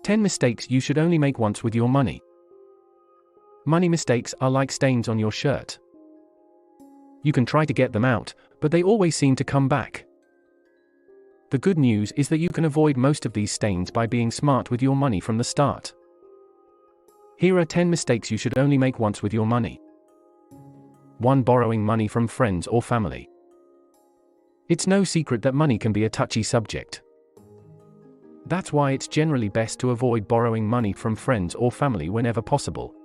10 mistakes you should only make once with your money. Money mistakes are like stains on your shirt. You can try to get them out, but they always seem to come back. The good news is that you can avoid most of these stains by being smart with your money from the start. Here are 10 mistakes you should only make once with your money. 1. Borrowing money from friends or family. It's no secret that money can be a touchy subject. That's why it's generally best to avoid borrowing money from friends or family whenever possible.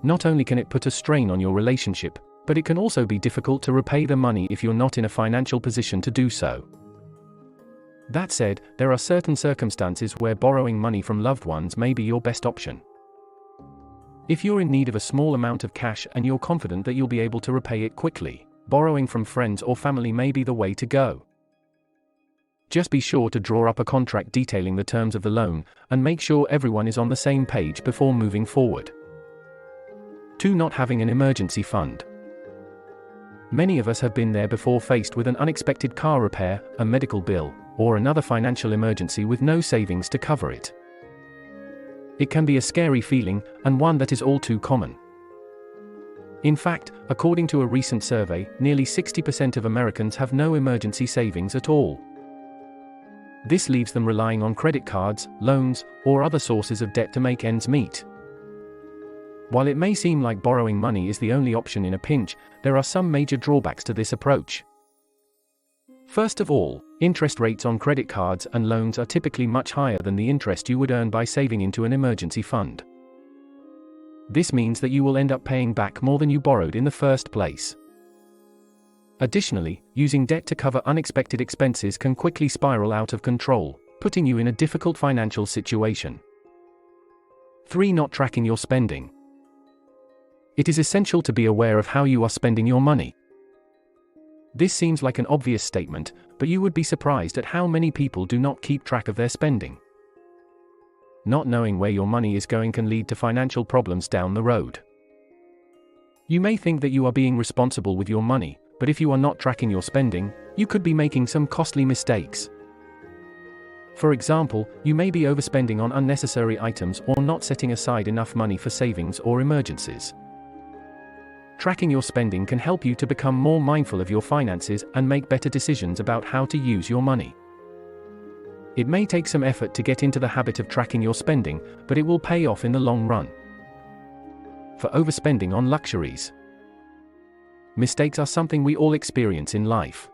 Not only can it put a strain on your relationship, but it can also be difficult to repay the money if you're not in a financial position to do so. That said, there are certain circumstances where borrowing money from loved ones may be your best option. If you're in need of a small amount of cash and you're confident that you'll be able to repay it quickly, borrowing from friends or family may be the way to go. Just be sure to draw up a contract detailing the terms of the loan, and make sure everyone is on the same page before moving forward. 2. Not having an emergency fund. Many of us have been there before, faced with an unexpected car repair, a medical bill, or another financial emergency with no savings to cover it. It can be a scary feeling, and one that is all too common. In fact, according to a recent survey, nearly 60% of Americans have no emergency savings at all. This leaves them relying on credit cards, loans, or other sources of debt to make ends meet. While it may seem like borrowing money is the only option in a pinch, there are some major drawbacks to this approach. First of all, interest rates on credit cards and loans are typically much higher than the interest you would earn by saving into an emergency fund. This means that you will end up paying back more than you borrowed in the first place. Additionally, using debt to cover unexpected expenses can quickly spiral out of control, putting you in a difficult financial situation. 3. Not tracking your spending. It is essential to be aware of how you are spending your money. This seems like an obvious statement, but you would be surprised at how many people do not keep track of their spending. Not knowing where your money is going can lead to financial problems down the road. You may think that you are being responsible with your money, but if you are not tracking your spending, you could be making some costly mistakes. For example, you may be overspending on unnecessary items or not setting aside enough money for savings or emergencies. Tracking your spending can help you to become more mindful of your finances and make better decisions about how to use your money. It may take some effort to get into the habit of tracking your spending, but it will pay off in the long run. For overspending on luxuries. Mistakes are something we all experience in life.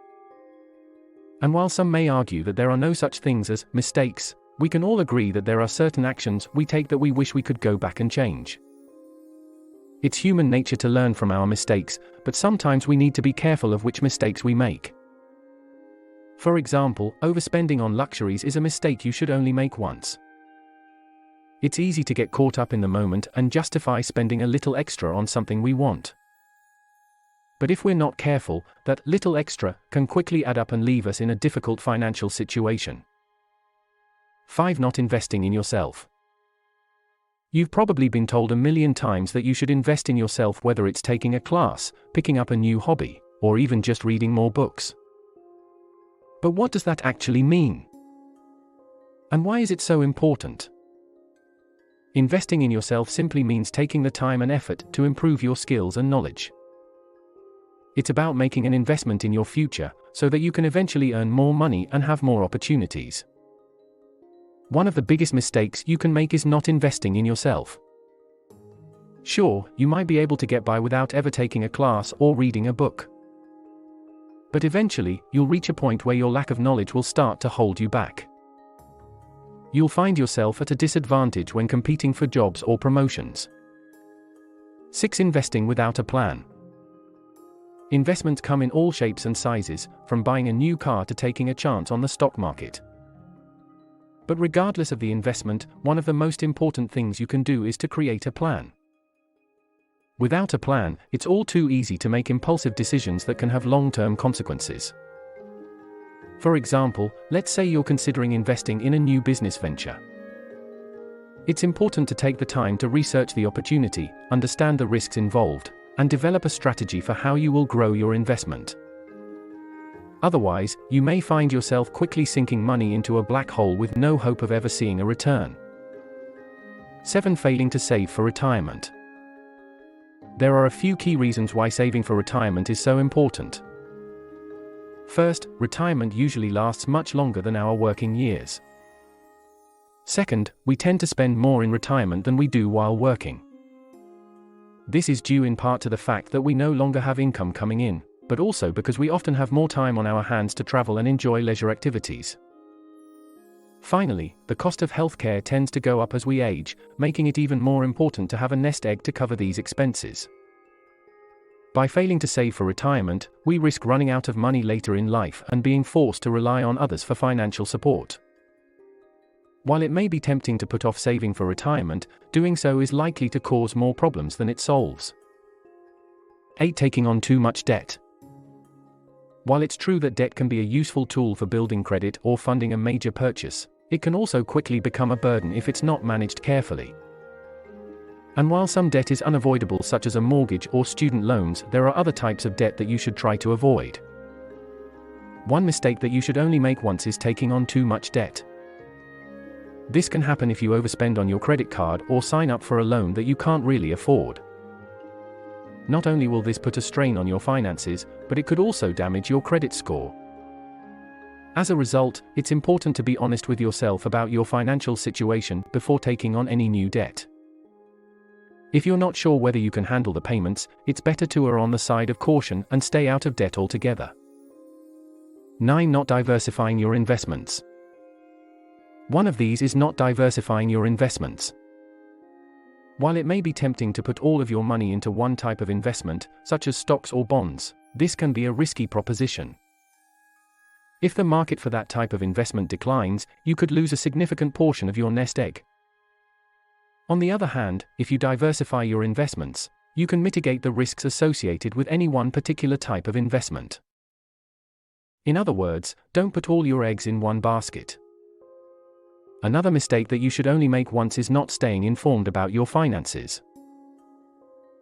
And while some may argue that there are no such things as mistakes, we can all agree that there are certain actions we take that we wish we could go back and change. It's human nature to learn from our mistakes, but sometimes we need to be careful of which mistakes we make. For example, overspending on luxuries is a mistake you should only make once. It's easy to get caught up in the moment and justify spending a little extra on something we want. But if we're not careful, that little extra can quickly add up and leave us in a difficult financial situation. 5. Not investing in yourself. You've probably been told a million times that you should invest in yourself, whether it's taking a class, picking up a new hobby, or even just reading more books. But what does that actually mean? And why is it so important? Investing in yourself simply means taking the time and effort to improve your skills and knowledge. It's about making an investment in your future, so that you can eventually earn more money and have more opportunities. One of the biggest mistakes you can make is not investing in yourself. Sure, you might be able to get by without ever taking a class or reading a book. But eventually, you'll reach a point where your lack of knowledge will start to hold you back. You'll find yourself at a disadvantage when competing for jobs or promotions. 6. Investing without a plan. Investments come in all shapes and sizes, from buying a new car to taking a chance on the stock market. But regardless of the investment, one of the most important things you can do is to create a plan. Without a plan, it's all too easy to make impulsive decisions that can have long-term consequences. For example, let's say you're considering investing in a new business venture. It's important to take the time to research the opportunity, understand the risks involved, and develop a strategy for how you will grow your investment. Otherwise, you may find yourself quickly sinking money into a black hole with no hope of ever seeing a return. 7. Failing to save for retirement. There are a few key reasons why saving for retirement is so important. First, retirement usually lasts much longer than our working years. Second, we tend to spend more in retirement than we do while working. This is due in part to the fact that we no longer have income coming in, but also because we often have more time on our hands to travel and enjoy leisure activities. Finally, the cost of healthcare tends to go up as we age, making it even more important to have a nest egg to cover these expenses. By failing to save for retirement, we risk running out of money later in life and being forced to rely on others for financial support. While it may be tempting to put off saving for retirement, doing so is likely to cause more problems than it solves. 8. Taking on too much debt. While it's true that debt can be a useful tool for building credit or funding a major purchase, it can also quickly become a burden if it's not managed carefully. And while some debt is unavoidable, such as a mortgage or student loans, there are other types of debt that you should try to avoid. One mistake that you should only make once is taking on too much debt. This can happen if you overspend on your credit card or sign up for a loan that you can't really afford. Not only will this put a strain on your finances, but it could also damage your credit score. As a result, it's important to be honest with yourself about your financial situation before taking on any new debt. If you're not sure whether you can handle the payments, it's better to err on the side of caution and stay out of debt altogether. 9. Not diversifying your investments. One of these is not diversifying your investments. While it may be tempting to put all of your money into one type of investment, such as stocks or bonds, this can be a risky proposition. If the market for that type of investment declines, you could lose a significant portion of your nest egg. On the other hand, if you diversify your investments, you can mitigate the risks associated with any one particular type of investment. In other words, don't put all your eggs in one basket. Another mistake that you should only make once is not staying informed about your finances.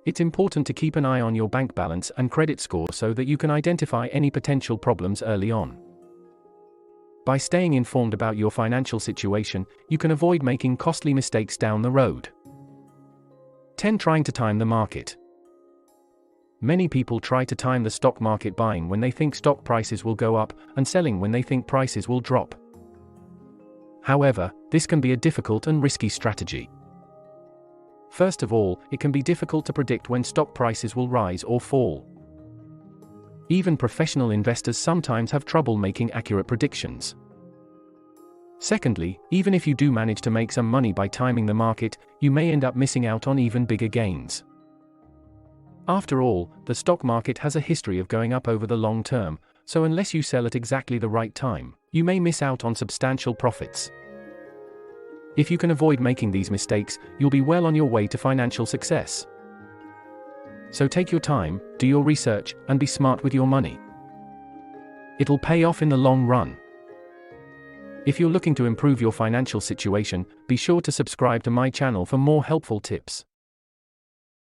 It's important to keep an eye on your bank balance and credit score so that you can identify any potential problems early on. By staying informed about your financial situation, you can avoid making costly mistakes down the road. 10. Trying to time the market. Many people try to time the stock market, buying when they think stock prices will go up and selling when they think prices will drop. However, this can be a difficult and risky strategy. First of all, it can be difficult to predict when stock prices will rise or fall. Even professional investors sometimes have trouble making accurate predictions. Secondly, even if you do manage to make some money by timing the market, you may end up missing out on even bigger gains. After all, the stock market has a history of going up over the long term, so unless you sell at exactly the right time, you may miss out on substantial profits. If you can avoid making these mistakes, you'll be well on your way to financial success. So take your time, do your research, and be smart with your money. It'll pay off in the long run. If you're looking to improve your financial situation, be sure to subscribe to my channel for more helpful tips.